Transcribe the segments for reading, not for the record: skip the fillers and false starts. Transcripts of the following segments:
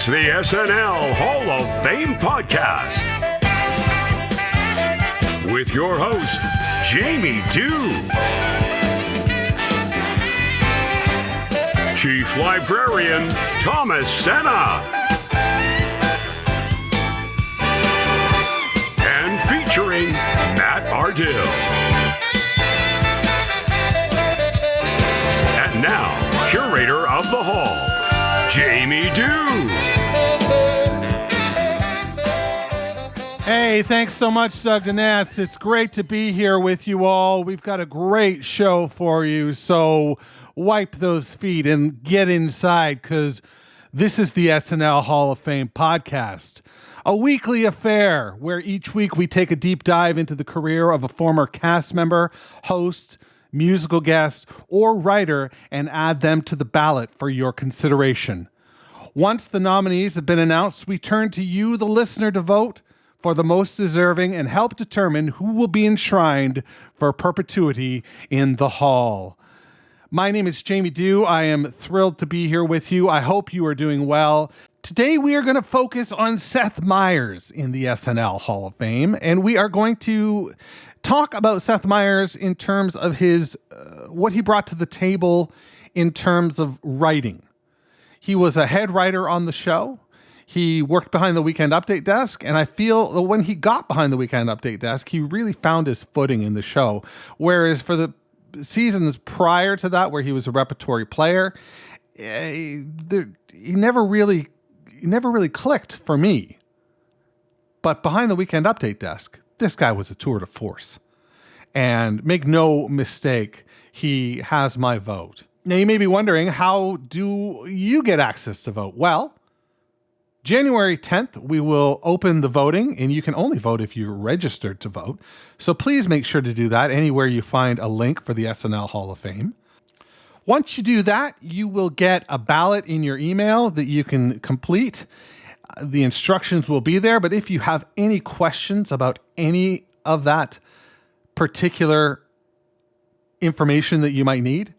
It's the SNL Hall of Fame podcast with your host, Jamie Dew, Chief Librarian Thomas Sena, and featuring Matt Ardill. And now, curator of the hall, Jamie Dew. Hey, thanks so much, Doug Danetz. It's great to be here with you all. We've got a great show for you, so wipe those feet and get inside, because this is the SNL Hall of Fame podcast, a weekly affair where each week we take a deep dive into the career of a former cast member, host, musical guest, or writer and add them to the ballot for your consideration. Once the nominees have been announced, we turn to you, the listener, to vote for the most deserving and help determine who will be enshrined for perpetuity in the hall. My name is Jamie Dew. I am thrilled to be here with you. I hope you are doing well. Today we are going to focus on Seth Meyers in the SNL Hall of Fame, and we are going to talk about Seth Meyers in terms of his what he brought to the table in terms of writing. He was a head writer on the show. He worked behind the Weekend Update desk, and I feel that when he got behind the Weekend Update desk, he really found his footing in the show. Whereas for the seasons prior to that, where he was a repertory player, he never really clicked for me. But behind the Weekend Update desk, this guy was a tour de force. And make no mistake, he has my vote. Now, you may be wondering, how do you get access to vote? Well, January 10th, we will open the voting, and you can only vote if you're registered to vote. So please make sure to do that anywhere you find a link for the SNL Hall of Fame. Once you do that, you will get a ballot in your email that you can complete. The instructions will be there, but if you have any questions about any of that particular information that you might need,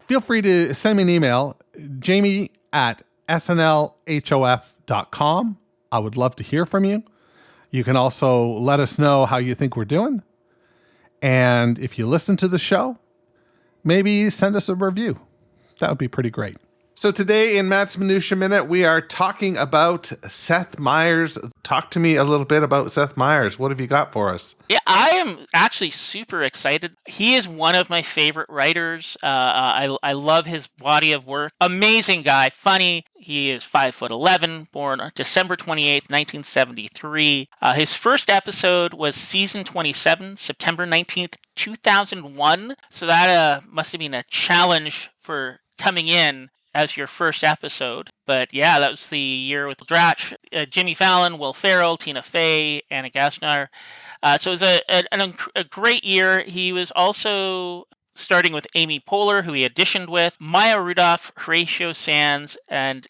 feel free to send me an email, jamie@snlhof.com. I would love to hear from you. You can also let us know how you think we're doing. And if you listen to the show, maybe send us a review. That would be pretty great. So today in Matt's Minutia Minute, we are talking about Seth Meyers. Talk to me a little bit about Seth Meyers. What have you got for us? Yeah, I am actually super excited. He is one of my favorite writers. I love his body of work. Amazing guy, funny. He is 5'11", born December 28th, 1973. His first episode was season 27, September 19th, 2001. So that must have been a challenge for coming in as your first episode. But yeah, that was the year with Dratch, Jimmy Fallon, Will Ferrell, Tina Fey, Anna Gasteyer. So it was a great year. He was also starting with Amy Poehler, who he auditioned with, Maya Rudolph, Horatio Sands, and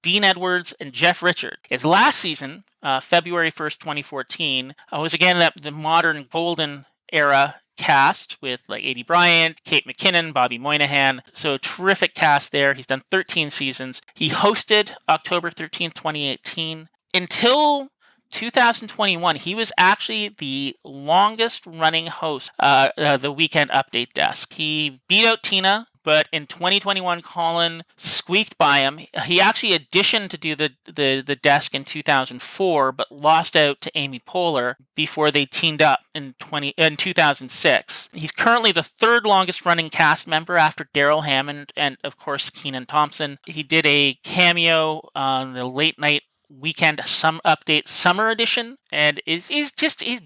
Dean Edwards, and Jeff Richard. His last season, February 1st, 2014, was again the modern golden era cast with like Adie Bryant, Kate McKinnon, Bobby Moynihan. So terrific cast there. He's done 13 seasons. He hosted October 13th, 2018. Until 2021, he was actually the longest running host the Weekend Update desk. He beat out Tina, but in 2021, Colin squeaked by him. He actually auditioned to do the desk in 2004, but lost out to Amy Poehler before they teamed up in 2006. He's currently the third longest running cast member after Daryl Hammond and, of course, Kenan Thompson. He did a cameo on the late night Weekend Update Summer Edition, and is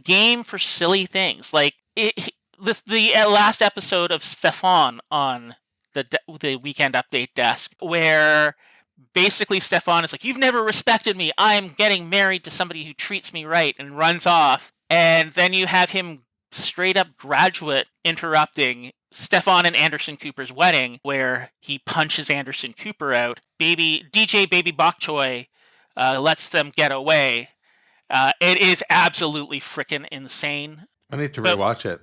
game for silly things. Like the last episode of Stefan on the Weekend Update desk, where basically Stefan is like, "You've never respected me. I'm getting married to somebody who treats me right," and runs off. And then you have him straight up graduate interrupting Stefan and Anderson Cooper's wedding, where he punches Anderson Cooper out. DJ Baby Bok Choy lets them get away. It is absolutely freaking insane. I need to rewatch it.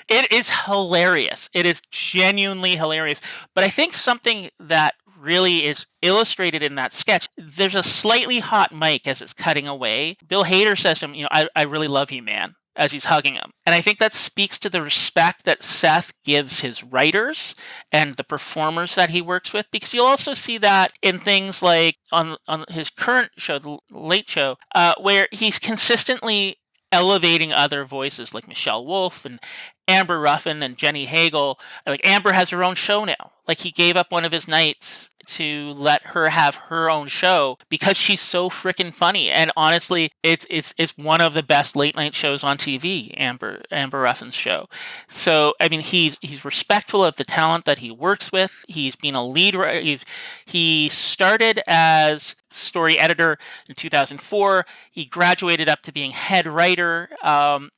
It is hilarious. It is genuinely hilarious. But I think something that really is illustrated in that sketch. There's a slightly hot mic as it's cutting away. Bill Hader says to him, I really love you, man, as he's hugging him. And I think that speaks to the respect that Seth gives his writers and the performers that he works with, because you'll also see that in things like on his current show, The Late Show, where he's consistently elevating other voices like Michelle Wolf and Amber Ruffin and Jenny Hagel. Like, Amber has her own show now. Like, he gave up one of his nights to let her have her own show because she's so freaking funny. And honestly, it's one of the best late night shows on TV, Amber Ruffin's show. So, I mean, he's respectful of the talent that he works with. He's been a lead writer. He started as story editor in 2004. He graduated up to being head writer, and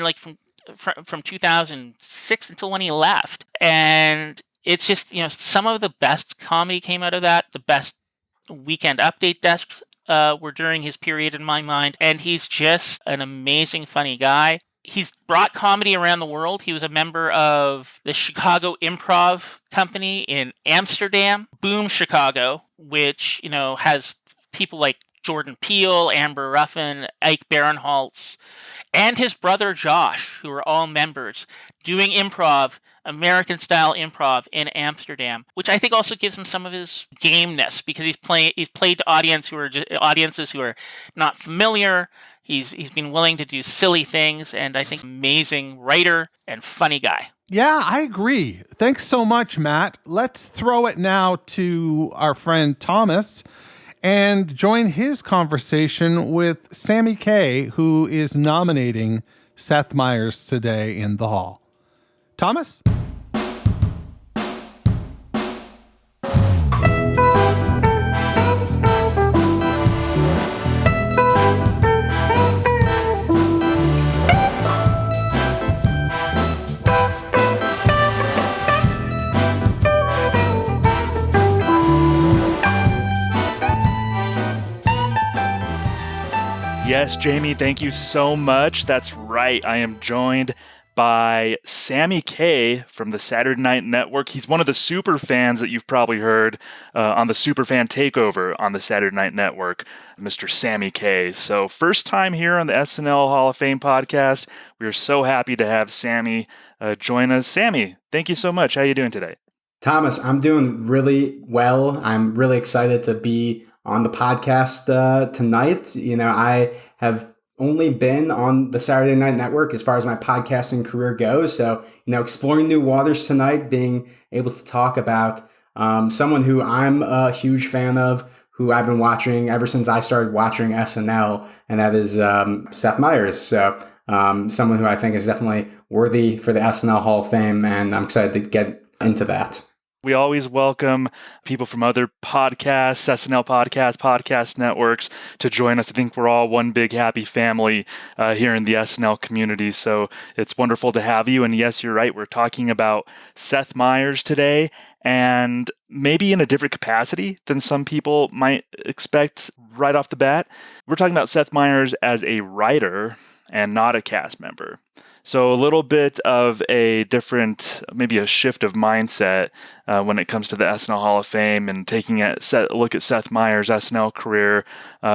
like from 2006 until when he left. And it's just, some of the best comedy came out of that. The best Weekend Update desks were during his period in my mind. And he's just an amazing, funny guy. He's brought comedy around the world. He was a member of the Chicago Improv Company in Amsterdam, Boom Chicago, which, has people like Jordan Peele, Amber Ruffin, Ike Barinholtz, and his brother Josh, who are all members, doing improv, American-style improv in Amsterdam, which I think also gives him some of his gameness, because he's played to audiences who are not familiar. He's been willing to do silly things, and I think amazing writer and funny guy. Yeah, I agree. Thanks so much, Matt. Let's throw it now to our friend Thomas and join his conversation with Sammy K, who is nominating Seth Meyers today in the Hall. Thomas? Yes, Jamie, thank you so much. That's right. I am joined by Sammy K from the Saturday Night Network. He's one of the super fans that you've probably heard on the Super Fan Takeover on the Saturday Night Network, Mr. Sammy K. So first time here on the SNL Hall of Fame podcast. We are so happy to have Sammy join us. Sammy, thank you so much. How are you doing today? Thomas, I'm doing really well. I'm really excited to be on the podcast tonight. I have only been on the Saturday Night Network as far as my podcasting career goes. So, exploring new waters tonight, being able to talk about someone who I'm a huge fan of, who I've been watching ever since I started watching SNL, and that is Seth Meyers. So, someone who I think is definitely worthy for the SNL Hall of Fame, and I'm excited to get into that. We always welcome people from other podcasts, SNL podcasts, podcast networks to join us. I think we're all one big happy family here in the SNL community. So it's wonderful to have you. And yes, you're right. We're talking about Seth Meyers today, and maybe in a different capacity than some people might expect right off the bat. We're talking about Seth Meyers as a writer and not a cast member. So a little bit of a different, maybe a shift of mindset when it comes to the SNL Hall of Fame, and taking a look at Seth Meyers' SNL career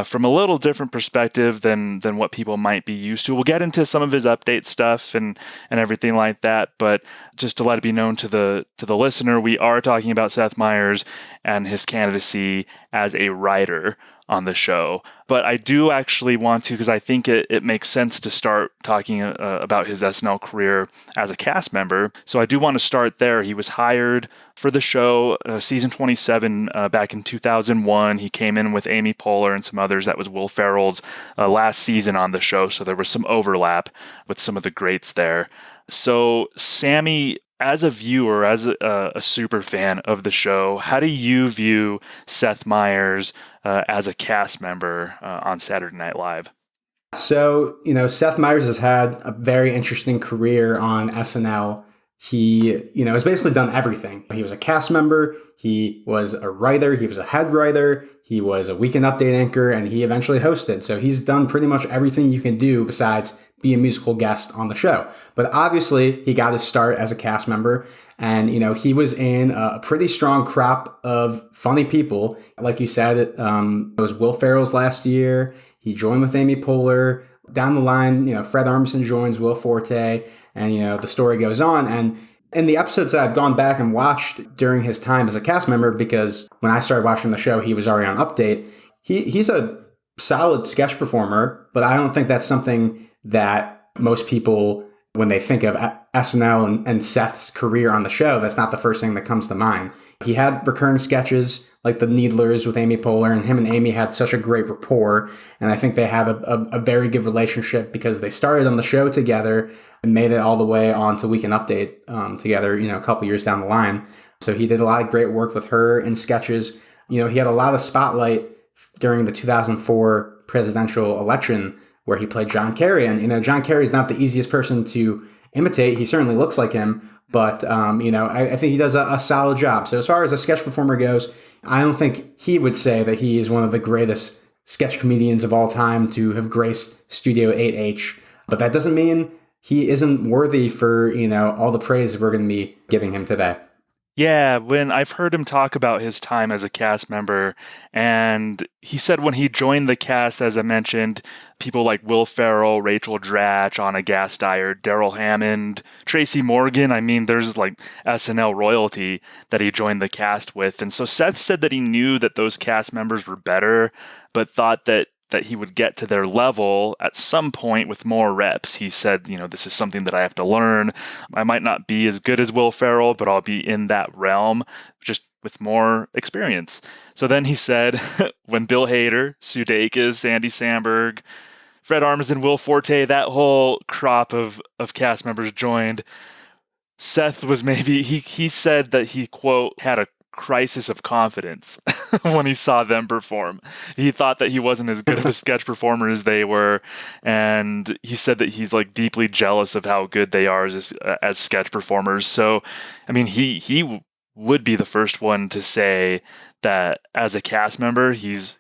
from a little different perspective than what people might be used to. We'll get into some of his update stuff and everything like that, but just to let it be known to the listener, we are talking about Seth Meyers and his candidacy as a writer on the show. But I do actually want to, because I think it makes sense to start talking about his SNL career as a cast member. So I do want to start there. He was hired for the show, season 27, back in 2001. He came in with Amy Poehler and some others. That was Will Ferrell's last season on the show. So there was some overlap with some of the greats there. So Sammy, as a viewer, as a super fan of the show, how do you view Seth Meyers as a cast member on Saturday Night Live? So, Seth Meyers has had a very interesting career on SNL. He, has basically done everything. He was a cast member, he was a writer, he was a head writer, he was a Weekend Update anchor, and he eventually hosted. So he's done pretty much everything you can do besides be a musical guest on the show. But obviously, he got his start as a cast member. And, he was in a pretty strong crop of funny people. Like you said, it was Will Ferrell's last year. He joined with Amy Poehler. Down the line, Fred Armisen joins Will Forte. And, the story goes on. And in the episodes that I've gone back and watched during his time as a cast member, because when I started watching the show, he was already on Update. He's a solid sketch performer, but I don't think that's something that most people, when they think of SNL and Seth's career on the show, that's not the first thing that comes to mind. He had recurring sketches like The Needlers with Amy Poehler, and him and Amy had such a great rapport. And I think they had a very good relationship because they started on the show together and made it all the way on to Weekend Update together, a couple years down the line. So he did a lot of great work with her in sketches. He had a lot of spotlight during the 2004 presidential election where he played John Kerry. And, John Kerry's not the easiest person to imitate. He certainly looks like him, but, I think he does a solid job. So as far as a sketch performer goes, I don't think he would say that he is one of the greatest sketch comedians of all time to have graced Studio 8H, but that doesn't mean he isn't worthy for, all the praise we're going to be giving him today. Yeah, when I've heard him talk about his time as a cast member, and he said when he joined the cast, as I mentioned, people like Will Ferrell, Rachel Dratch, Anna Gasteyer, Daryl Hammond, Tracy Morgan. I mean, there's like SNL royalty that he joined the cast with. And so Seth said that he knew that those cast members were better, but thought that he would get to their level at some point with more reps. He said, this is something that I have to learn. I might not be as good as Will Ferrell, but I'll be in that realm just with more experience. So then he said, when Bill Hader, Sudeikis, Andy Samberg, Fred Armisen, Will Forte, that whole crop of cast members joined, Seth was he said that he, quote, had a crisis of confidence when he saw them perform. He thought that he wasn't as good of a sketch performer as they were, and he said that he's like deeply jealous of how good they are as sketch performers. So, I mean, he would be the first one to say that as a cast member, he's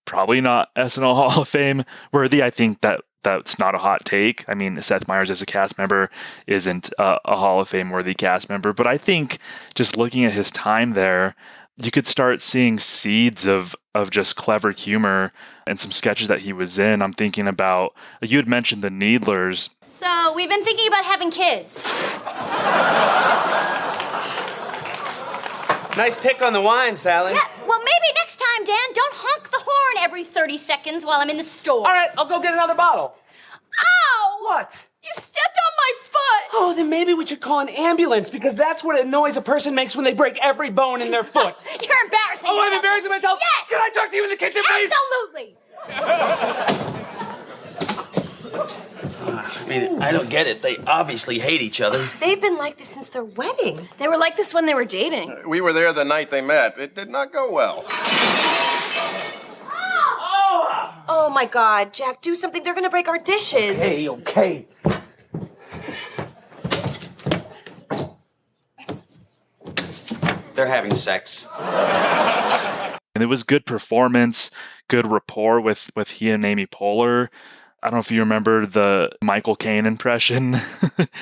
probably not SNL Hall of Fame worthy. I think that's not a hot take. I mean, Seth Meyers as a cast member isn't a Hall of Fame worthy cast member, but I think just looking at his time there, you could start seeing seeds of just clever humor and some sketches that he was in. I'm thinking about, you had mentioned The Needlers. So we've been thinking about having kids. Nice pick on the wine, Sally. Yeah, well, maybe next time, Dan, don't honk the horn every 30 seconds while I'm in the store. All right, I'll go get another bottle. Ow! What? You stepped on my foot! Oh, then maybe we should call an ambulance, because that's what a noise a person makes when they break every bone in their foot. You're embarrassing Oh, yourself. I'm embarrassing myself? Yes! Can I talk to you in the kitchen, please? Absolutely! I mean, I don't get it. They obviously hate each other. They've been like this since their wedding. They were like this when they were dating. We were there the night they met. It did not go well. Oh my God, Jack, do something. They're gonna break our dishes. Okay. They're having sex. And it was good performance, good rapport with he and Amy Poehler. I don't know if you remember the Michael Caine impression.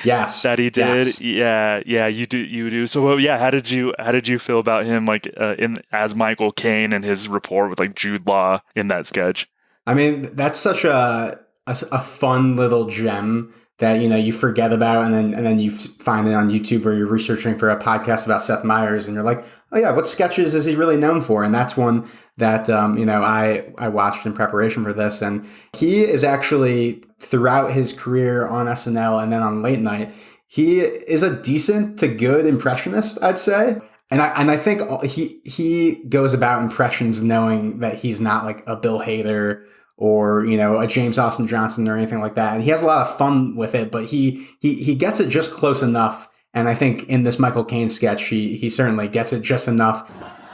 Yes. that he did. Yes. Yeah, you do. So how did you feel about him like as Michael Caine and his rapport with like Jude Law in that sketch? I mean, that's such a fun little gem that you forget about, and then you find it on YouTube or you're researching for a podcast about Seth Meyers, and you're like, oh yeah, what sketches is he really known for? And that's one that I watched in preparation for this, and he is actually throughout his career on SNL and then on Late Night, he is a decent to good impressionist, I'd say. And I think he goes about impressions knowing that he's not like a Bill Hader or, a James Austin Johnson or anything like that. And he has a lot of fun with it, but he gets it just close enough. And I think in this Michael Caine sketch, he certainly gets it just enough.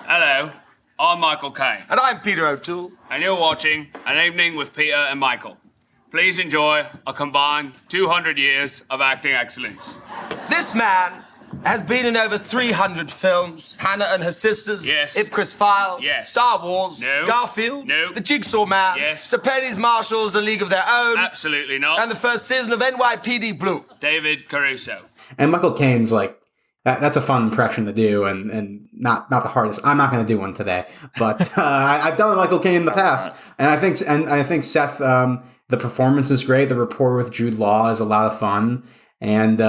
Hello, I'm Michael Caine. And I'm Peter O'Toole. And you're watching An Evening with Peter and Michael. Please enjoy a combined 200 years of acting excellence. This man has been in over 300 films. Hannah and Her Sisters. Yes. Ipcris File. Yes. Star Wars. No. Garfield. No. The Jigsaw Man. Yes. Sir Penny's Marshals, A League of Their Own. Absolutely not. And the first season of NYPD Blue. David Caruso. And Michael Caine's like, that's a fun impression to do, and not the hardest. I'm not going to do one today, but I've done Michael Caine in the past, and I think Seth, the performance is great. The rapport with Jude Law is a lot of fun, and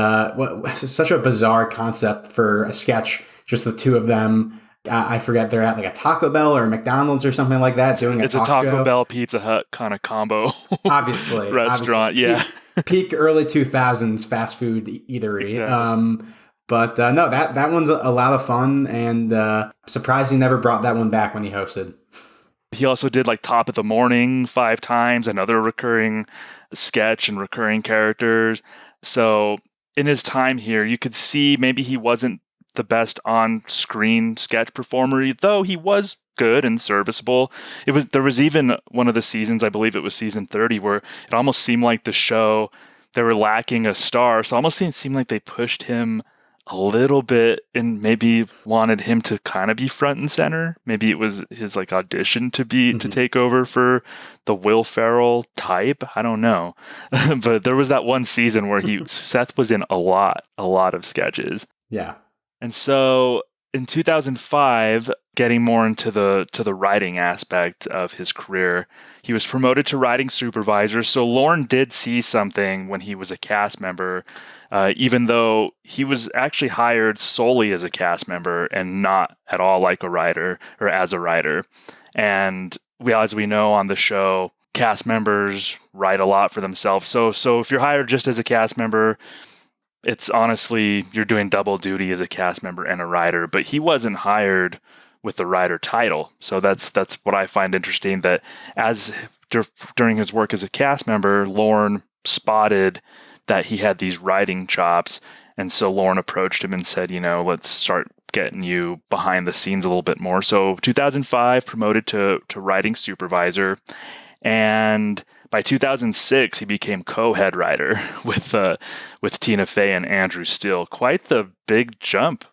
such a bizarre concept for a sketch. Just the two of them. I forget, they're at like a Taco Bell or McDonald's or something like that doing It's a Taco Bell Pizza Hut kind of combo. Obviously, restaurant. Yeah, peak early 2000s fast food eatery. Exactly. But no, that one's a lot of fun, and surprised he never brought that one back when he hosted. He also did like Top of the Morning 5 times, another recurring sketch and recurring characters. So in his time here, you could see maybe he wasn't the best on-screen sketch performer, though he was good and serviceable. There was even one of the seasons, I believe it was season 30, where it almost seemed like the show, they were lacking a star. So it almost seemed like they pushed him a little bit and maybe wanted him to kind of be front and center. Maybe it was his like audition to take over for the Will Ferrell type. I don't know. But there was that one season where Seth was in a lot of sketches. Yeah. And so in 2005, getting more into the writing aspect of his career, he was promoted to writing supervisor. So Lorne did see something when he was a cast member, even though he was actually hired solely as a cast member and not at all like a writer or as a writer. And as we know on the show, cast members write a lot for themselves. So if you're hired just as a cast member, it's honestly, you're doing double duty as a cast member and a writer, but he wasn't hired with the writer title. So that's what I find interesting, that during his work as a cast member, Lorne spotted that he had these writing chops. And so Lorne approached him and said, let's start getting you behind the scenes a little bit more. So 2005, promoted to writing supervisor. And by 2006, he became co-head writer with Tina Fey and Andrew Still. Quite the big jump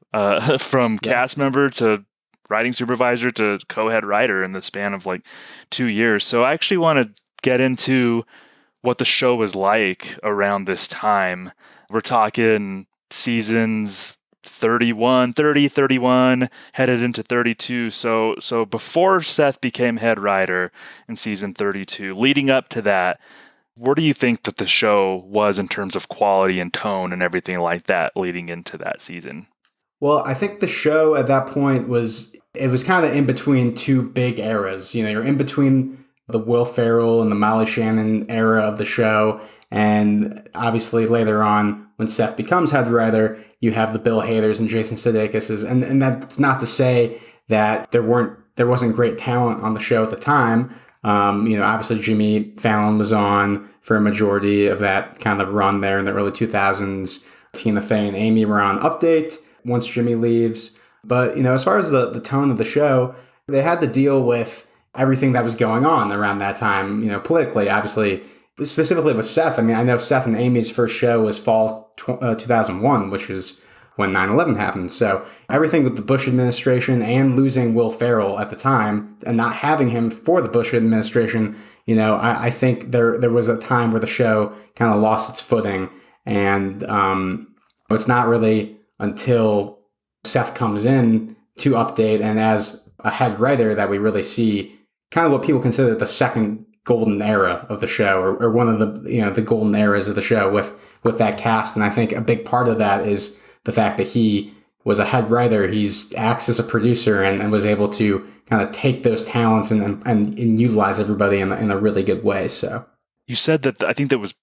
from cast member to writing supervisor to co-head writer in the span of like 2 years. So I actually want to get into what the show was like around this time. We're talking seasons 30, 31, headed into 32. So before Seth became head writer in season 32, leading up to that, where do you think that the show was in terms of quality and tone and everything like that leading into that season? Well, I think the show at that point was kind of in between two big eras. You're in between the Will Ferrell and the Molly Shannon era of the show, and obviously later on when Seth becomes head writer, you have the Bill Haders and Jason Sudeikis, and that's not to say that there wasn't great talent on the show at the time. Obviously Jimmy Fallon was on for a majority of that kind of run there in the early 2000s. Tina Fey and Amy were on Update once Jimmy leaves. But, as far as the tone of the show, they had to deal with everything that was going on around that time, politically, obviously, specifically with Seth. I mean, I know Seth and Amy's first show was fall 2001, which is when 9/11 happened. So everything with the Bush administration and losing Will Ferrell at the time and not having him for the Bush administration, I think there was a time where the show kind of lost its footing. And it's not really until Seth comes in to Update and as a head writer that we really see kind of what people consider the second golden era of the show, or one of the golden eras of the show with that cast. And I think a big part of that is the fact that he was a head writer. He's acts as a producer and was able to kind of take those talents and utilize everybody in a really good way. So you said that, I think that was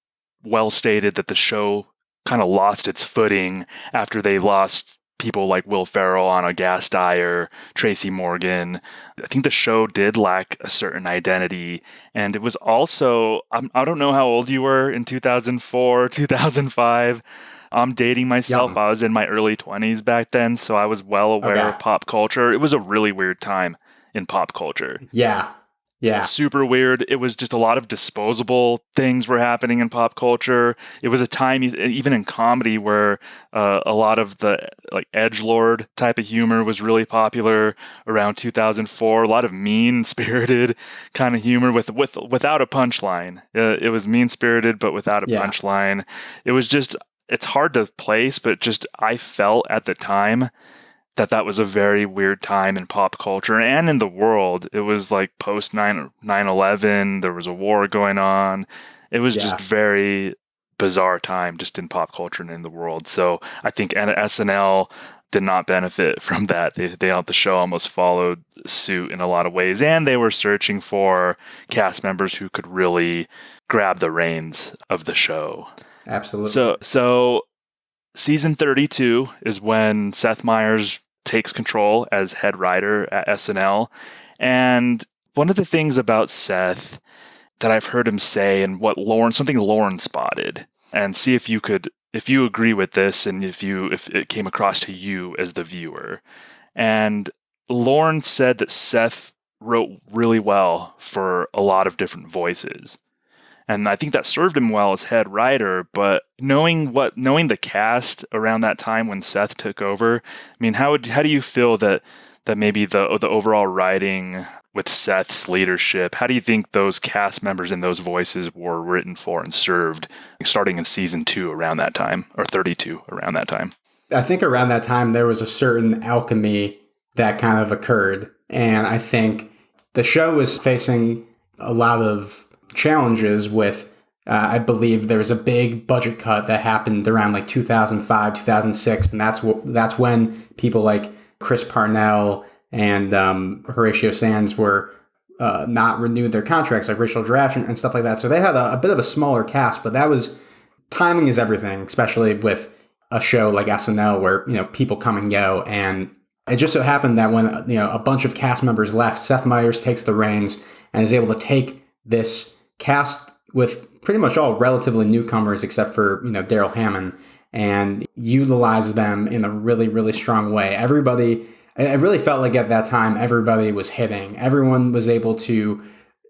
well stated, that the show kind of lost its footing after they lost people like Will Ferrell, Anna Gasteyer, Tracy Morgan. I think the show did lack a certain identity. And it was also, I don't know how old you were in 2004, 2005. I'm dating myself. Yeah. I was in my early 20s back then, so I was well aware of pop culture. It was a really weird time in pop culture. Yeah. Yeah. Super weird. It was just a lot of disposable things were happening in pop culture. It was a time, even in comedy, where a lot of the like edgelord type of humor was really popular around 2004. A lot of mean-spirited kind of humor without a punchline. It was mean-spirited, but without a punchline. It was just, it's hard to place, but just I felt at the time that was a very weird time in pop culture and in the world. It was like post 9/11. There was a war going on. It was just very bizarre time just in pop culture and in the world. So I think SNL did not benefit from that. The show almost followed suit in a lot of ways, and they were searching for cast members who could really grab the reins of the show. Absolutely. So season 32 is when Seth Meyers takes control as head writer at SNL. And one of the things about Seth that I've heard him say, and something Lauren spotted, and see if you agree with this, and if it came across to you as the viewer. And Lauren said that Seth wrote really well for a lot of different voices. And I think that served him well as head writer, but knowing the cast around that time when Seth took over, I mean, how do you feel that maybe the overall writing with Seth's leadership, how do you think those cast members and those voices were written for and served starting in season 2 around that time, or 32 around that time? I think around that time there was a certain alchemy that kind of occurred. And I think the show was facing a lot of challenges with, I believe there was a big budget cut that happened around like 2005, 2006. And that's when people like Chris Parnell and Horatio Sands were not renewed their contracts, like Rachel Dratch and stuff like that. So they had a bit of a smaller cast, but timing is everything, especially with a show like SNL where, people come and go. And it just so happened that when, a bunch of cast members left, Seth Meyers takes the reins and is able to take this cast with pretty much all relatively newcomers except for, Daryl Hammond, and utilize them in a really, really strong way. Everybody, it really felt like at that time, everybody was hitting. Everyone was able to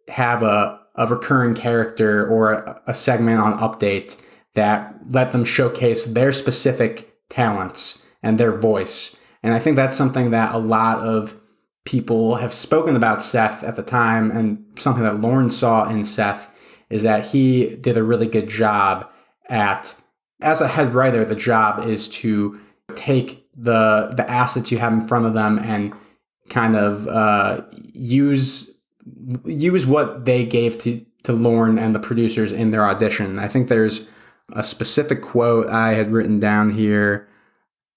have a recurring character or a segment on Update that let them showcase their specific talents and their voice. And I think that's something that a lot of people have spoken about Seth at the time, and something that Lauren saw in Seth is that he did a really good job as a head writer. The job is to take the assets you have in front of them and kind of use what they gave to Lauren and the producers in their audition. I think there's a specific quote I had written down here.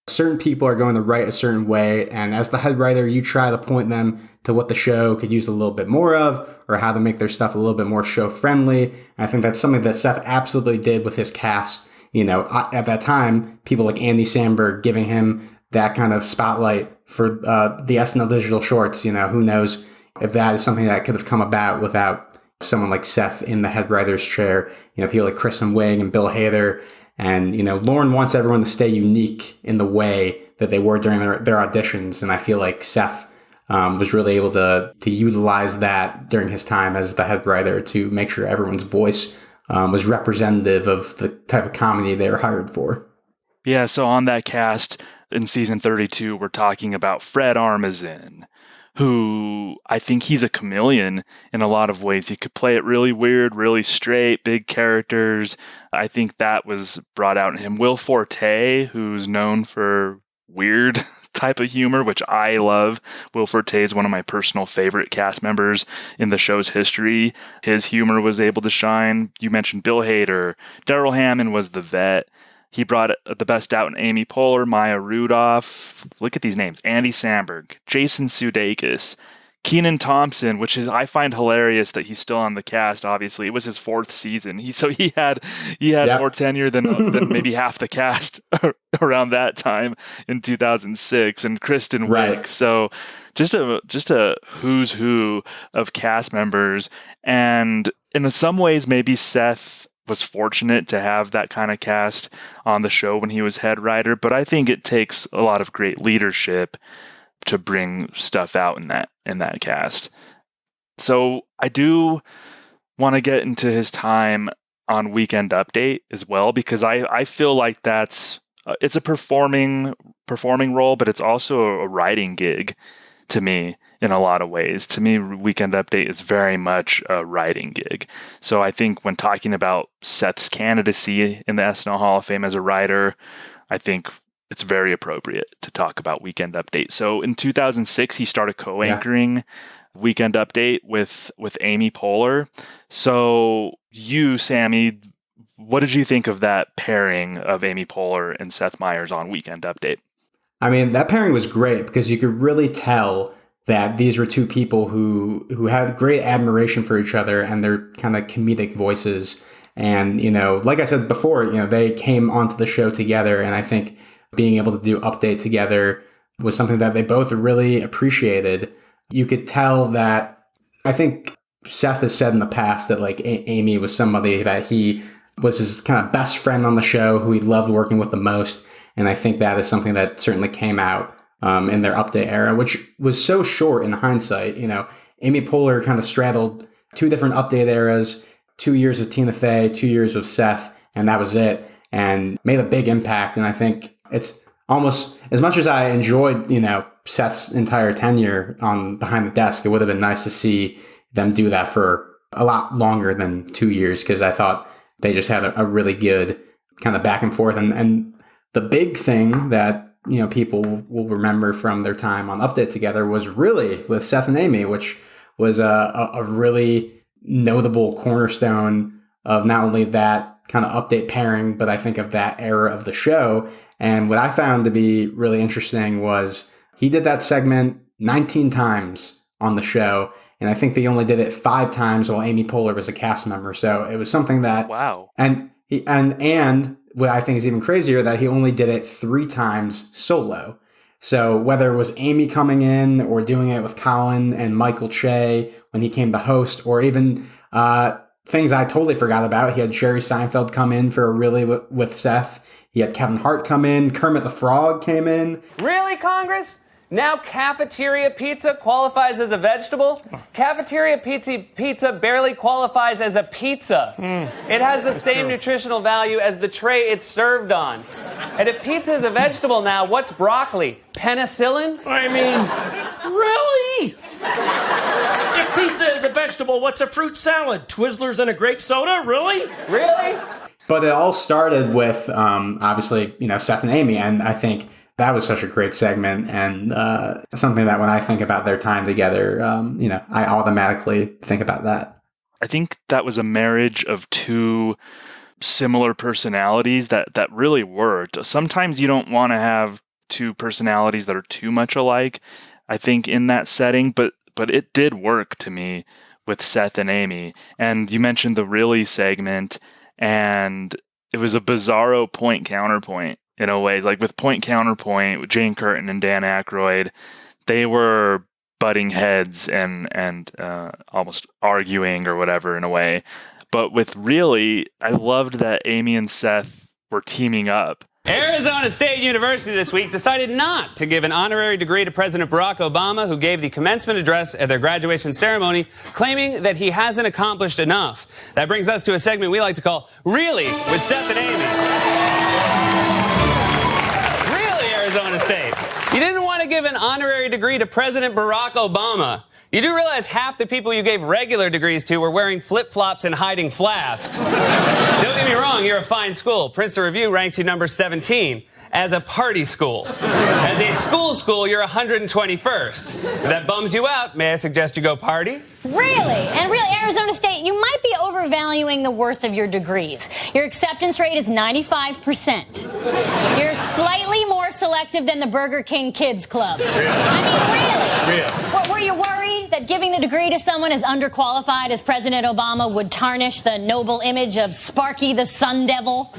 Certain people are going to write a certain way, and as the head writer, you try to point them to what the show could use a little bit more of, or how to make their stuff a little bit more show-friendly. And I think that's something that Seth absolutely did with his cast. At that time, people like Andy Samberg giving him that kind of spotlight for the SNL digital shorts. Who knows if that is something that could have come about without someone like Seth in the head writer's chair. People like Kristen Wiig and Bill Hader. And, Lauren wants everyone to stay unique in the way that they were during their auditions. And I feel like Seth was really able to utilize that during his time as the head writer to make sure everyone's voice was representative of the type of comedy they were hired for. Yeah, so on that cast in season 32, we're talking about Fred Armisen, who I think he's a chameleon in a lot of ways. He could play it really weird, really straight, big characters. I think that was brought out in him. Will Forte, who's known for weird type of humor, which I love. Will Forte is one of my personal favorite cast members in the show's history. His humor was able to shine. You mentioned Bill Hader. Daryl Hammond was the vet. He brought the best out in Amy Poehler, Maya Rudolph. Look at these names. Andy Samberg, Jason Sudeikis, Kenan Thompson, which is I find hilarious that he's still on the cast. Obviously, it was his 4th season. He had more tenure than maybe half the cast around that time in 2006. And Kristen Wiig. So just a who's who of cast members. And in some ways, maybe Seth was fortunate to have that kind of cast on the show when he was head writer, but I think it takes a lot of great leadership to bring stuff out in that cast. So I do want to get into his time on Weekend Update as well, because I feel like it's a performing role, but it's also a writing gig to me in a lot of ways. To me, Weekend Update is very much a writing gig. So I think when talking about Seth's candidacy in the SNL Hall of Fame as a writer, I think it's very appropriate to talk about Weekend Update. So in 2006, he started co-anchoring Weekend Update with Amy Poehler. So you, Sammy, what did you think of that pairing of Amy Poehler and Seth Meyers on Weekend Update? I mean, that pairing was great because you could really tell that these were two people who had great admiration for each other and their kind of comedic voices. And, like I said before, they came onto the show together, and I think being able to do Update together was something that they both really appreciated. You could tell that, I think Seth has said in the past that like Amy was somebody that he was his kind of best friend on the show, who he loved working with the most. And I think that is something that certainly came out in their Update era, which was so short in hindsight. Amy Poehler kind of straddled two different Update eras, 2 years with Tina Fey, 2 years with Seth, and that was it, and made a big impact. And I think it's almost, as much as I enjoyed, Seth's entire tenure on Behind the Desk, it would have been nice to see them do that for a lot longer than 2 years, because I thought they just had a really good kind of back and forth. And the big thing that, people will remember from their time on Update together was really with Seth and Amy, which was a really notable cornerstone of not only that kind of Update pairing, but I think of that era of the show. And what I found to be really interesting was he did that segment 19 times on the show, and I think they only did it 5 times while Amy Poehler was a cast member. So it was something that, wow. And what I think is even crazier, that he only did it 3 times solo. So whether it was Amy coming in or doing it with Colin and Michael Che when he came to host, or even things I totally forgot about. He had Jerry Seinfeld come in for a Really with Seth. He had Kevin Hart come in. Kermit the Frog came in. Really, Congress? Now cafeteria pizza qualifies as a vegetable? Cafeteria pizza barely qualifies as a pizza. It has the same nutritional value as the tray it's served on. And if pizza is a vegetable now, what's broccoli? Penicillin? I mean, really? If pizza is a vegetable, what's a fruit salad? Twizzlers and a grape soda? Really? Really? But it all started with, obviously, Seth and Amy, and I think that was such a great segment, and something that when I think about their time together, I automatically think about that. I think that was a marriage of two similar personalities that really worked. Sometimes you don't want to have two personalities that are too much alike, I think, in that setting, but it did work to me with Seth and Amy. And you mentioned the Really segment, and it was a bizarro point counterpoint in a way. Like with Point Counterpoint, with Jane Curtin and Dan Aykroyd, they were butting heads and almost arguing or whatever in a way. But with Really, I loved that Amy and Seth were teaming up. Arizona State University this week decided not to give an honorary degree to President Barack Obama, who gave the commencement address at their graduation ceremony, claiming that he hasn't accomplished enough. That brings us to a segment we like to call Really with Seth and Amy. Really, Arizona State. You didn't want to give an honorary degree to President Barack Obama. You do realize half the people you gave regular degrees to were wearing flip-flops and hiding flasks. Don't get me wrong, you're a fine school. Princeton Review ranks you number 17 as a party school. As a school, you're 121st. If that bums you out, may I suggest you go party? Really? And really, Arizona State, you might be overvaluing the worth of your degrees. Your acceptance rate is 95%. You're slightly more selective than the Burger King Kids Club. I mean, really? Were you worried that giving the degree to someone as underqualified as President Obama would tarnish the noble image of Sparky the Sun Devil?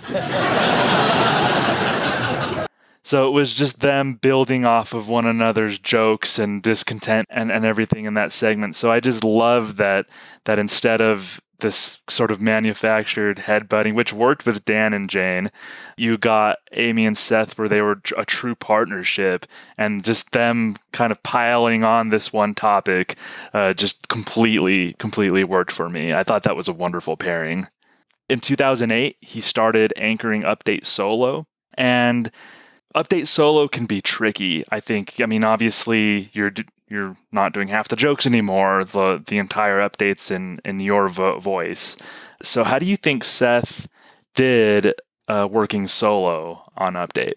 So it was just them building off of one another's jokes and discontent and everything in that segment. So I just love that instead of this sort of manufactured headbutting, which worked with Dan and Jane. You got Amy and Seth where they were a true partnership, and just them kind of piling on this one topic just completely worked for me. I thought that was a wonderful pairing. In 2008, he started anchoring Update Solo, and Update Solo can be tricky, I think. I mean, obviously, you're not doing half the jokes anymore. The entire update's in your voice. So how do you think Seth did working solo on Update?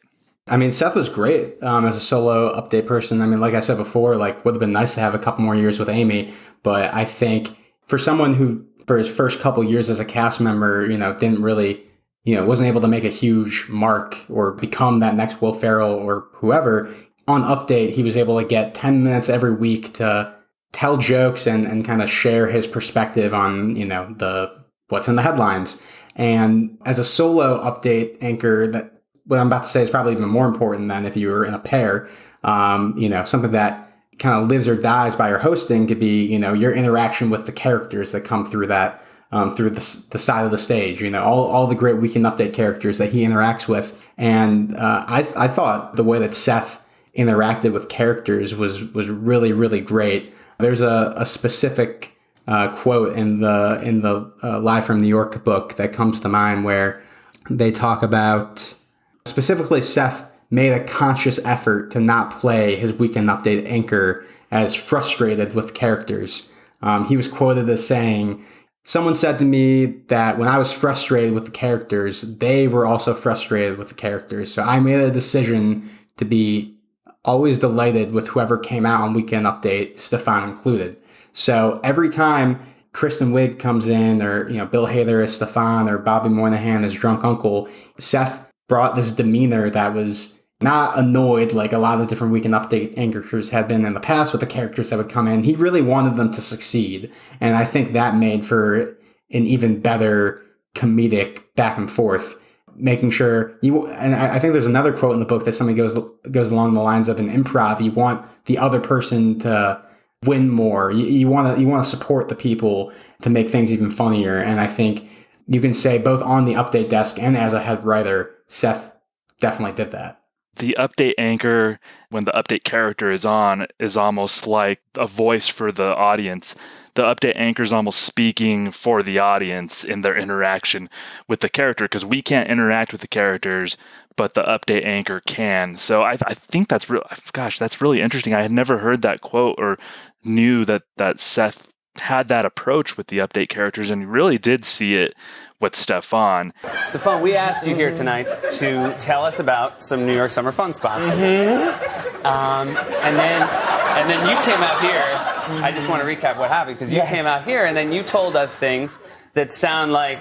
I mean, Seth was great as a solo Update person. I mean, like I said before, like would have been nice to have a couple more years with Amy. But I think for someone who, for his first couple years as a cast member, didn't really, wasn't able to make a huge mark or become that next Will Ferrell or whoever, on Update, he was able to get 10 minutes every week to tell jokes and kind of share his perspective on, what's in the headlines. And as a solo Update anchor, that what I'm about to say is probably even more important than if you were in a pair. Something that kind of lives or dies by your hosting could be, your interaction with the characters that come through that, through the side of the stage, all the great Weekend Update characters that he interacts with. And I thought the way that Seth interacted with characters was really, really great. There's a specific quote in the Live from New York book that comes to mind where they talk about, specifically Seth made a conscious effort to not play his Weekend Update anchor as frustrated with characters. He was quoted as saying, "Someone said to me that when I was frustrated with the characters, they were also frustrated with the characters. So I made a decision to be always delighted with whoever came out on Weekend Update, Stefan included." So every time Kristen Wiig comes in, or Bill Hader as Stefan, or Bobby Moynihan as Drunk Uncle, Seth brought this demeanor that was not annoyed like a lot of different Weekend Update anchors had been in the past with the characters that would come in. He really wanted them to succeed, and I think that made for an even better comedic back and forth. Making sure and I think there's another quote in the book that something goes along the lines of, in improv, you want the other person to win more. You want to support the people to make things even funnier. And I think you can say both on the Update desk and as a head writer, Seth definitely did that. The Update anchor, when the Update character is on, is almost like a voice for the audience. The Update anchor is almost speaking for the audience in their interaction with the character, because we can't interact with the characters, but the Update anchor can. So I think that's that's really interesting. I had never heard that quote or knew that Seth had that approach with the Update characters, and really did see it with Stefan. Stefan, we asked you here tonight to tell us about some New York summer fun spots. Mm-hmm. And then you came out here. I just want to recap what happened, because you came out here and then you told us things that sound like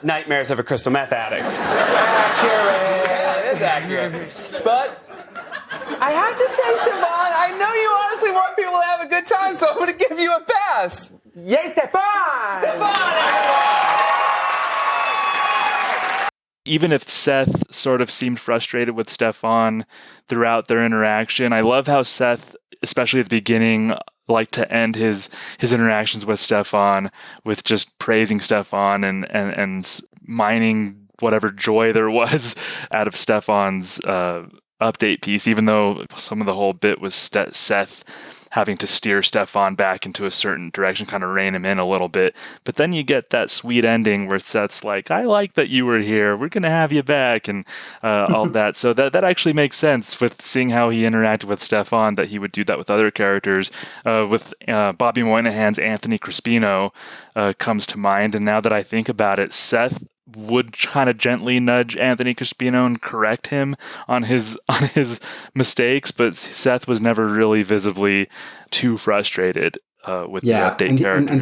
nightmares of a crystal meth addict. Accurate. Yeah, it is accurate. But I have to say, Stefan, I know you honestly want people to have a good time, so I'm going to give you a pass. Yay, Stefan! Stefan! Even if Seth sort of seemed frustrated with Stefan throughout their interaction, I love how Seth, especially at the beginning, liked to end his interactions with Stefan with just praising Stefan and mining whatever joy there was out of Stefan's Update piece, even though some of the whole bit was Seth having to steer Stefan back into a certain direction, kind of rein him in a little bit. But then you get that sweet ending where Seth's like, "I like that you were here. We're going to have you back," and all that. So that actually makes sense with seeing how he interacted with Stefan, that he would do that with other characters. With Bobby Moynihan's Anthony Crispino comes to mind. And now that I think about it, Seth would kind of gently nudge Anthony Crispino and correct him on his mistakes, but Seth was never really visibly too frustrated with the Update character.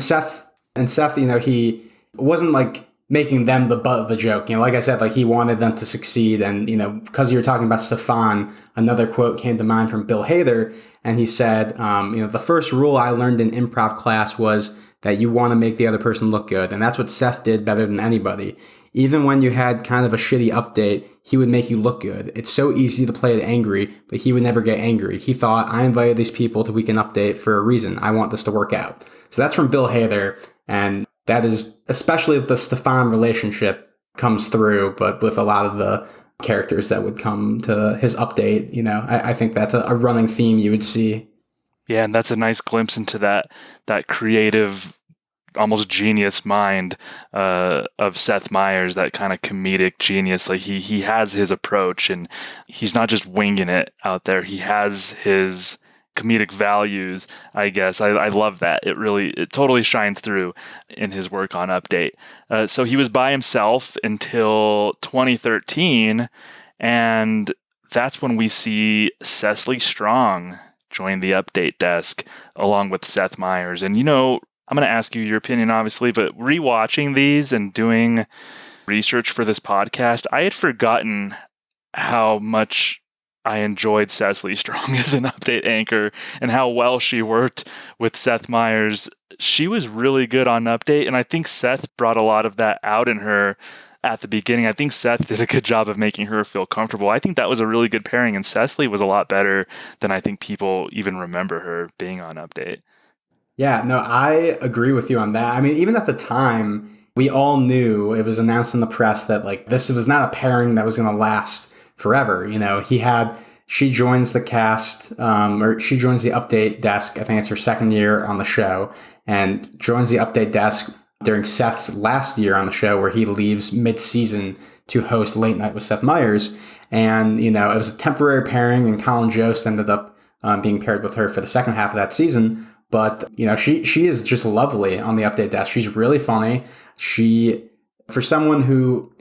And Seth, he wasn't like making them the butt of the joke. Like I said, like he wanted them to succeed. And because you were talking about Stefan, another quote came to mind from Bill Hader, and he said, "The first rule I learned in improv class was that you want to make the other person look good, and that's what Seth did better than anybody. Even when you had kind of a shitty Update, he would make you look good. It's so easy to play it angry, but he would never get angry. He thought, I invited these people to Weekend Update for a reason. I want this to work out." So that's from Bill Hader. And that is, especially if the Stefan relationship comes through, but with a lot of the characters that would come to his update, I think that's a running theme you would see. Yeah, and that's a nice glimpse into that creative, almost genius mind of Seth Meyers, that kind of comedic genius. Like he has his approach, and he's not just winging it out there. He has his comedic values, I guess. I love that. It totally shines through in his work on Update. So he was by himself until 2013, and that's when we see Cecily Strong join the Update desk along with Seth Meyers. And, I'm going to ask you your opinion, obviously, but rewatching these and doing research for this podcast, I had forgotten how much I enjoyed Cecily Strong as an Update anchor and how well she worked with Seth Meyers. She was really good on Update, and I think Seth brought a lot of that out in her at the beginning. I think Seth did a good job of making her feel comfortable. I think that was a really good pairing, and Cecily was a lot better than I think people even remember her being on Update. Yeah, no, I agree with you on that. I mean, even at the time, we all knew, it was announced in the press that this was not a pairing that was going to last forever. She joins the cast, or she joins the Update desk. I think it's her second year on the show, and joins the Update desk during Seth's last year on the show, where he leaves mid-season to host Late Night with Seth Meyers. And, it was a temporary pairing, and Colin Jost ended up being paired with her for the second half of that season. But, she is just lovely on the Update desk. She's really funny. For someone who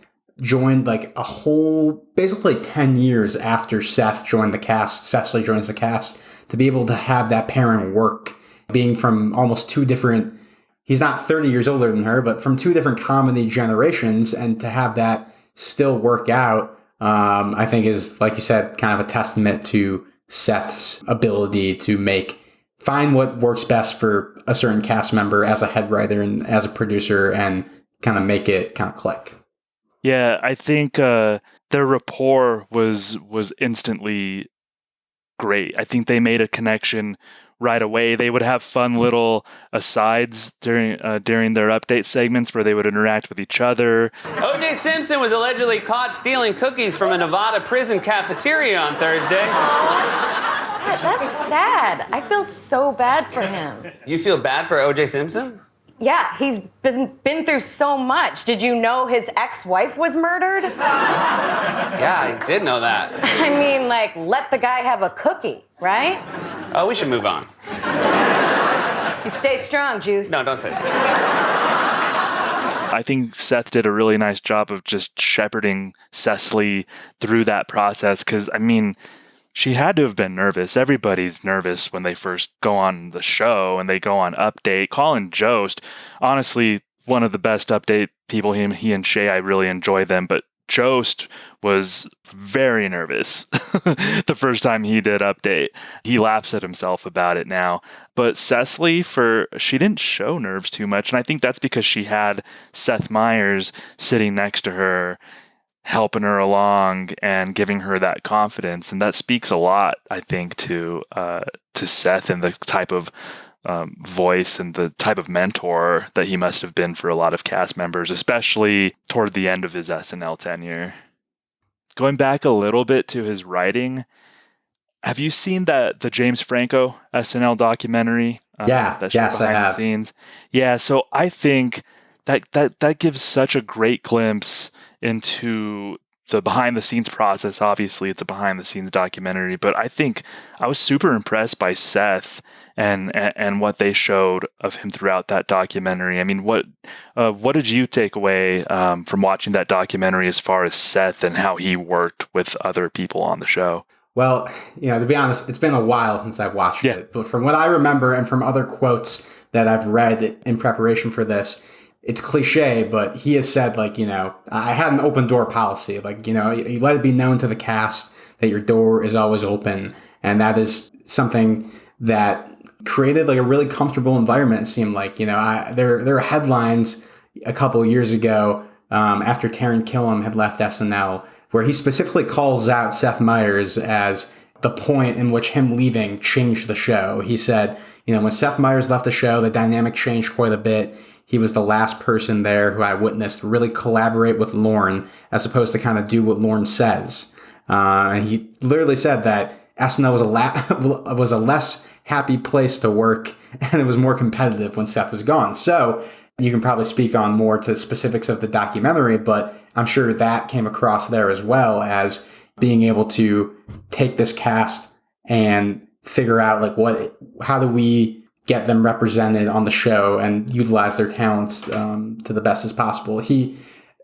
joined a whole, basically 10 years after Seth joined the cast, Cecily joins the cast, to be able to have that pairing work, being from almost two different, he's not 30 years older than her, but from two different comedy generations, and to have that still work out, I think is, like you said, kind of a testament to Seth's ability to find what works best for a certain cast member as a head writer and as a producer, and kind of make it kind of click. Yeah, I think their rapport was instantly great. I think they made a connection right away. They would have fun little asides during their Update segments where they would interact with each other. O.J. Simpson was allegedly caught stealing cookies from a Nevada prison cafeteria on Thursday. That's sad. I feel so bad for him. You feel bad for O.J. Simpson? Yeah, he's been through so much. Did you know his ex-wife was murdered? Yeah, I did know that. I mean, let the guy have a cookie, right? Oh, we should move on. You stay strong, Juice. No, don't say that. I think Seth did a really nice job of just shepherding Cecily through that process, because, she had to have been nervous. Everybody's nervous when they first go on the show and they go on Update. Colin Jost, honestly, one of the best Update people. He and Shay, I really enjoy them. But Jost was very nervous the first time he did Update. He laughs at himself about it now. But Cecily, she didn't show nerves too much. And I think that's because she had Seth Meyers sitting next to her, helping her along and giving her that confidence. And that speaks a lot, I think, to Seth and the type of voice and the type of mentor that he must have been for a lot of cast members, especially toward the end of his SNL tenure. Going back a little bit to his writing, have you seen the James Franco SNL documentary? Yes, I have. Scenes? Yeah, so I think that gives such a great glimpse into the behind the scenes process. Obviously, it's a behind the scenes documentary, but I think I was super impressed by Seth and what they showed of him throughout that documentary. I mean, what did you take away from watching that documentary as far as Seth and how he worked with other people on the show? Well, to be honest, it's been a while since I've watched it, but from what I remember and from other quotes that I've read in preparation for this, it's cliche, but he has said, I had an open door policy. You let it be known to the cast that your door is always open. And that is something that created a really comfortable environment, it seemed like. There were headlines a couple of years ago after Taron Killam had left SNL, where he specifically calls out Seth Meyers as the point in which him leaving changed the show. He said, when Seth Meyers left the show, the dynamic changed quite a bit. he was the last person there who I witnessed really collaborate with Lorne as opposed to kind of do what Lorne says. And he literally said that SNL was a less happy place to work, and it was more competitive when Seth was gone. So you can probably speak on more to specifics of the documentary, but I'm sure that came across there as well as being able to take this cast and figure out how do we get them represented on the show and utilize their talents to the best as possible.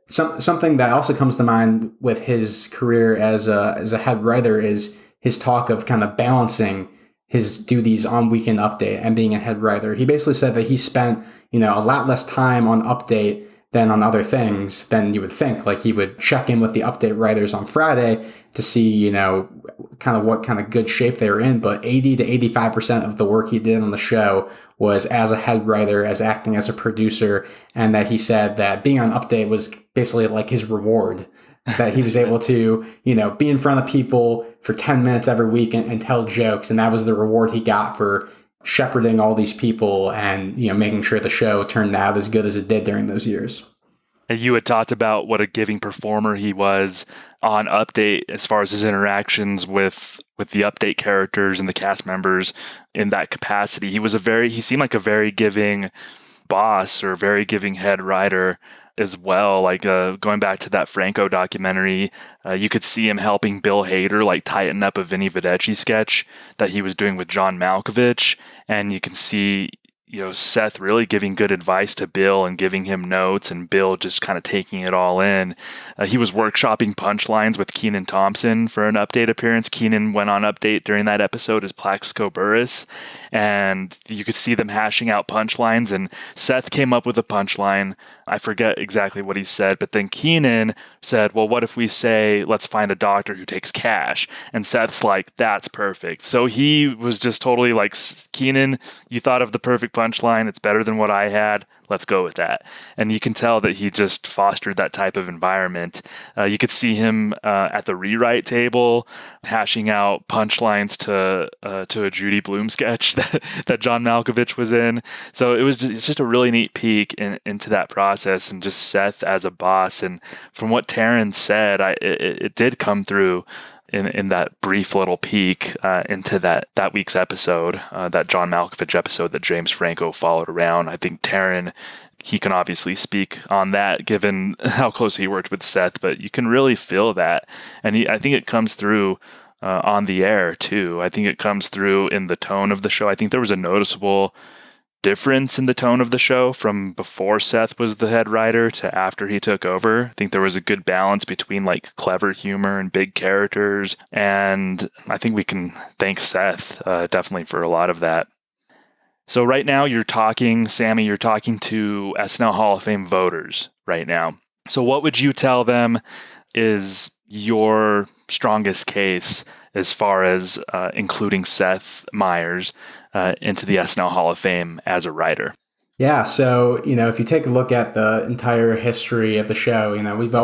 Something that also comes to mind with his career as a head writer is his talk of kind of balancing his duties on Weekend Update and being a head writer. He basically said that he spent, a lot less time on Update than on other things than you would think. Like he would check in with the Update writers on Friday to see, kind of what kind of good shape they were in. But 80 to 85% of the work he did on the show was as a head writer, as acting as a producer. And that he said that being on Update was basically like his reward, that he was able to, be in front of people for 10 minutes every week and tell jokes. And that was the reward he got for shepherding all these people and, making sure the show turned out as good as it did during those years. And you had talked about what a giving performer he was on Update as far as his interactions with the Update characters and the cast members in that capacity. He seemed like a very giving boss or very giving head writer as well. Like going back to that Franco documentary, you could see him helping Bill Hader tighten up a Vinny Vedecci sketch that he was doing with John Malkovich, and you can see Seth really giving good advice to Bill and giving him notes, and Bill just kind of taking it all in. He was workshopping punchlines with Kenan Thompson for an Update appearance. Kenan went on Update during that episode as Plaxico Burress, and you could see them hashing out punchlines, and Seth came up with a punchline. I forget exactly what he said, but then Kenan said, well, what if we say, let's find a doctor who takes cash? And Seth's like, that's perfect. So he was just totally like, Kenan, you thought of the perfect punchline. It's better than what I had. Let's go with that. And you can tell that he just fostered that type of environment. You could see him at the rewrite table hashing out punchlines to a Judy Blume sketch that John Malkovich was in. So it's just a really neat peek into that process, and just Seth as a boss. And from what Taryn said, it did come through in that brief little peek into that week's episode, that John Malkovich episode that James Franco followed around. I think Taryn, he can obviously speak on that given how close he worked with Seth, but you can really feel that. And I think it comes through on the air too. I think it comes through in the tone of the show. I think there was a noticeable difference in the tone of the show from before Seth was the head writer to after he took over. I think there was a good balance between clever humor and big characters, and I think we can thank Seth definitely for a lot of that. So right now Sammy, you're talking to SNL Hall of Fame voters right now. So what would you tell them is your strongest case as far as including Seth Meyers into the SNL Hall of Fame as a writer? Yeah, so if you take a look at the entire history of the show, we've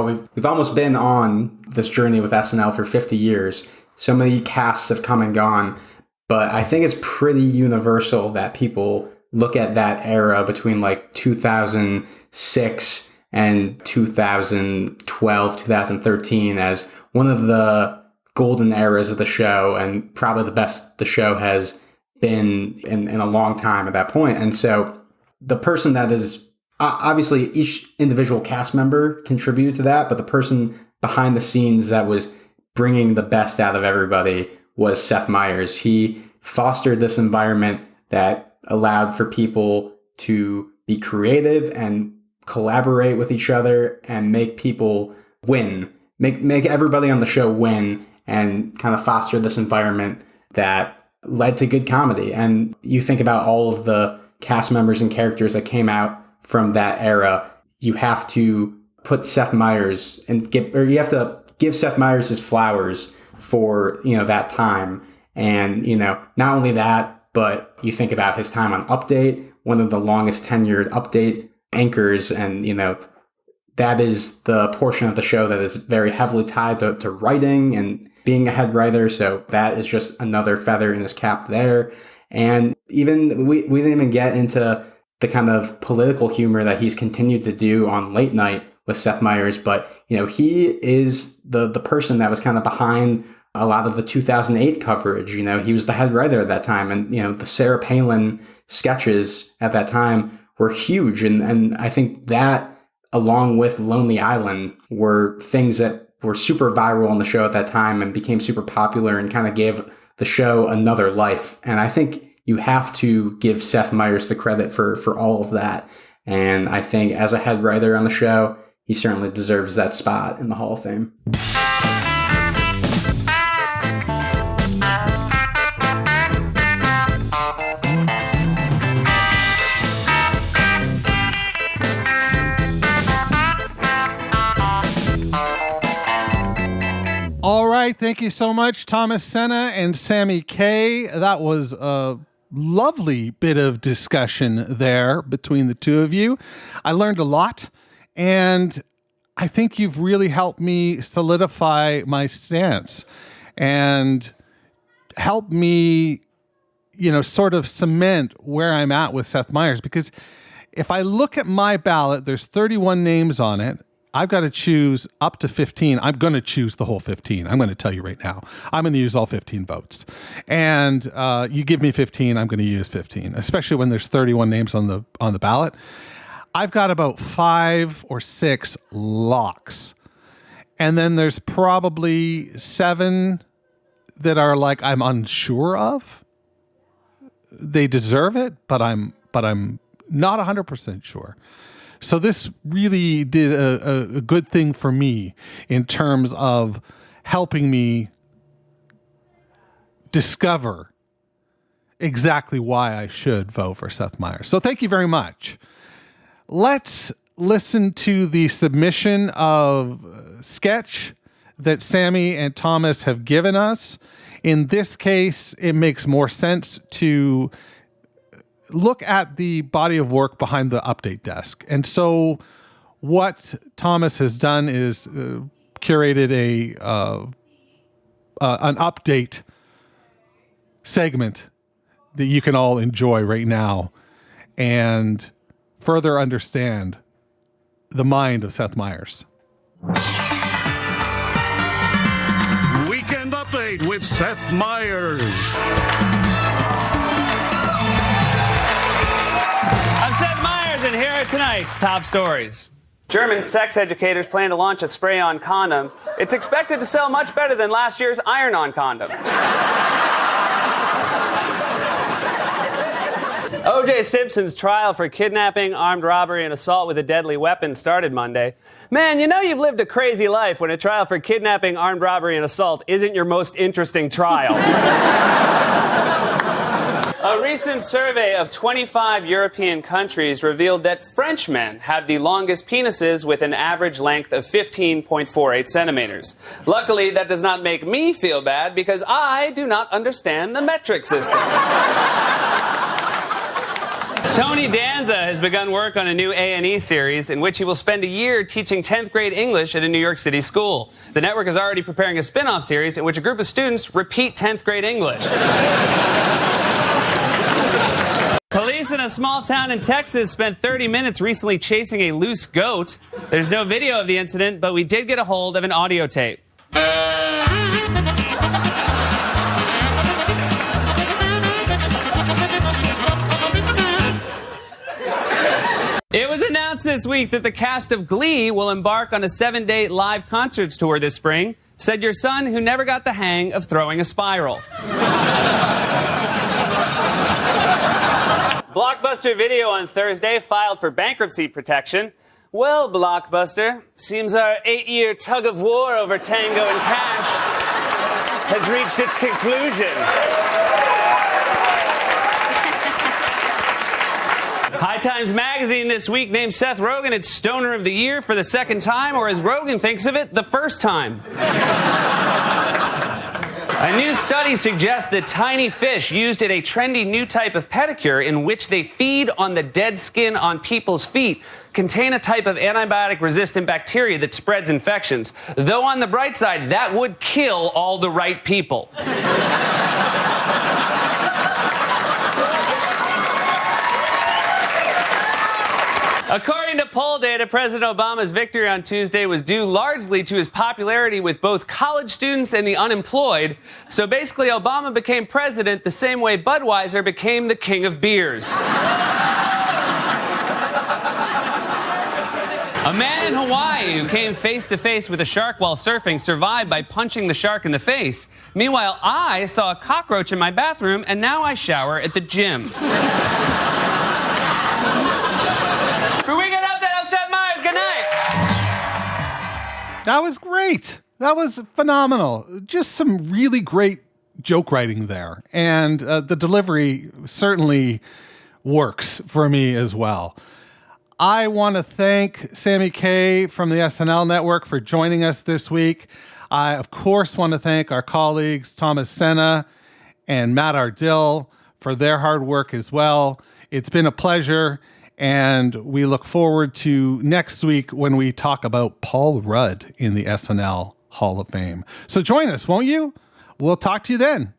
almost been on this journey with SNL for 50 years. So many casts have come and gone, but I think it's pretty universal that people look at that era between 2006 and 2012, 2013 as one of the golden eras of the show, and probably the best the show has been in a long time at that point. And so the person that is obviously each individual cast member contributed to that, but the person behind the scenes that was bringing the best out of everybody was Seth Meyers. He fostered this environment that allowed for people to be creative and collaborate with each other and make people win, make everybody on the show win, and kind of foster this environment that led to good comedy. And you think about all of the cast members and characters that came out from that era, you have to put Seth Meyers you have to give Seth Meyers his flowers for, that time. And, not only that, but you think about his time on Update, one of the longest tenured Update anchors. And, that is the portion of the show that is very heavily tied to writing and being a head writer. So that is just another feather in his cap there. And even we didn't even get into the kind of political humor that he's continued to do on Late Night with Seth Meyers. But, he is the person that was kind of behind a lot of the 2008 coverage. He was the head writer at that time. And, the Sarah Palin sketches at that time were huge. And I think that, along with Lonely Island, were things that were super viral on the show at that time and became super popular and kind of gave the show another life. And I think you have to give Seth Meyers the credit for all of that. And I think as a head writer on the show, he certainly deserves that spot in the Hall of Fame. All right. Thank you so much, Thomas Sena and Sammy K. That was a lovely bit of discussion there between the two of you. I learned a lot, and I think you've really helped me solidify my stance and help me, sort of cement where I'm at with Seth Meyers. Because if I look at my ballot, there's 31 names on it. I've got to choose up to 15. I'm going to choose the whole 15. I'm going to tell you right now. I'm going to use all 15 votes. And you give me 15, I'm going to use 15, especially when there's 31 names on the ballot. I've got about 5 or 6 locks. And then there's probably 7 that are like I'm unsure of. They deserve it, but I'm not 100% sure. So this really did a good thing for me in terms of helping me discover exactly why I should vote for Seth Meyers. So thank you very much. Let's listen to the submission of sketch that Sammy and Thomas have given us. In this case, it makes more sense to look at the body of work behind the update desk. And so what Thomas has done is curated an update segment that you can all enjoy right now and further understand the mind of Seth Meyers. Weekend Update with Seth Meyers. I'm Seth Meyers, and here are tonight's top stories. German sex educators plan to launch a spray-on condom. It's expected to sell much better than last year's iron-on condom. O.J. Simpson's trial for kidnapping, armed robbery, and assault with a deadly weapon started Monday. Man, you've lived a crazy life when a trial for kidnapping, armed robbery, and assault isn't your most interesting trial. A recent survey of 25 European countries revealed that Frenchmen have the longest penises with an average length of 15.48 centimeters. Luckily, that does not make me feel bad because I do not understand the metric system. Tony Danza has begun work on a new A&E series in which he will spend a year teaching 10th grade English at a New York City school. The network is already preparing a spin-off series in which a group of students repeat 10th grade English. Police in a small town in Texas spent 30 minutes recently chasing a loose goat. There's no video of the incident, but we did get a hold of an audio tape. It was announced this week that the cast of Glee will embark on a 7-day live concerts tour this spring, said your son who never got the hang of throwing a spiral. Blockbuster Video on Thursday filed for bankruptcy protection. Well, Blockbuster, seems our 8-year tug of war over Tango and Cash has reached its conclusion. High Times Magazine this week named Seth Rogen its Stoner of the Year for the second time, or as Rogen thinks of it, the first time. A new study suggests that tiny fish used in a trendy new type of pedicure in which they feed on the dead skin on people's feet contain a type of antibiotic-resistant bacteria that spreads infections. Though on the bright side, that would kill all the right people. According to poll data, President Obama's victory on Tuesday was due largely to his popularity with both college students and the unemployed. So basically, Obama became president the same way Budweiser became the king of beers. A man in Hawaii who came face-to-face with a shark while surfing survived by punching the shark in the face. Meanwhile, I saw a cockroach in my bathroom, and now I shower at the gym. For Weekend Update, I'm Seth Meyers. Good night. That was great. That was phenomenal. Just some really great joke writing there. And the delivery certainly works for me as well. I want to thank Sammy K from the SNL Network for joining us this week. I, of course, want to thank our colleagues Thomas Sena and Matt Ardill for their hard work as well. It's been a pleasure. And we look forward to next week when we talk about Paul Rudd in the SNL Hall of Fame. So join us, won't you? We'll talk to you then.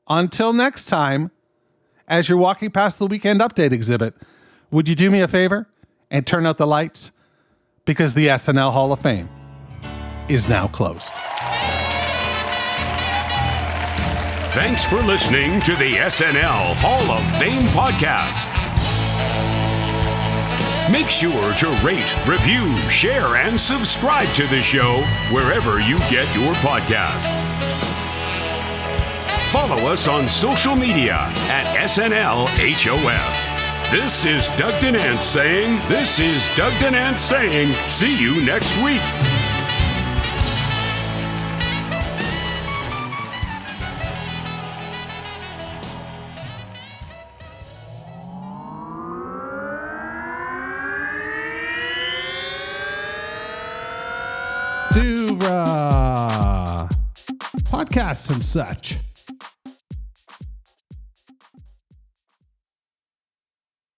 Until next time, as you're walking past the Weekend Update exhibit, would you do me a favor and turn out the lights? Because the SNL Hall of Fame is now closed. Thanks for listening to the SNL Hall of Fame podcast. Make sure to rate, review, share, and subscribe to the show wherever you get your podcasts. Follow us on social media at SNLHOF. This is Doug Denant saying, see you next week. To podcasts and such.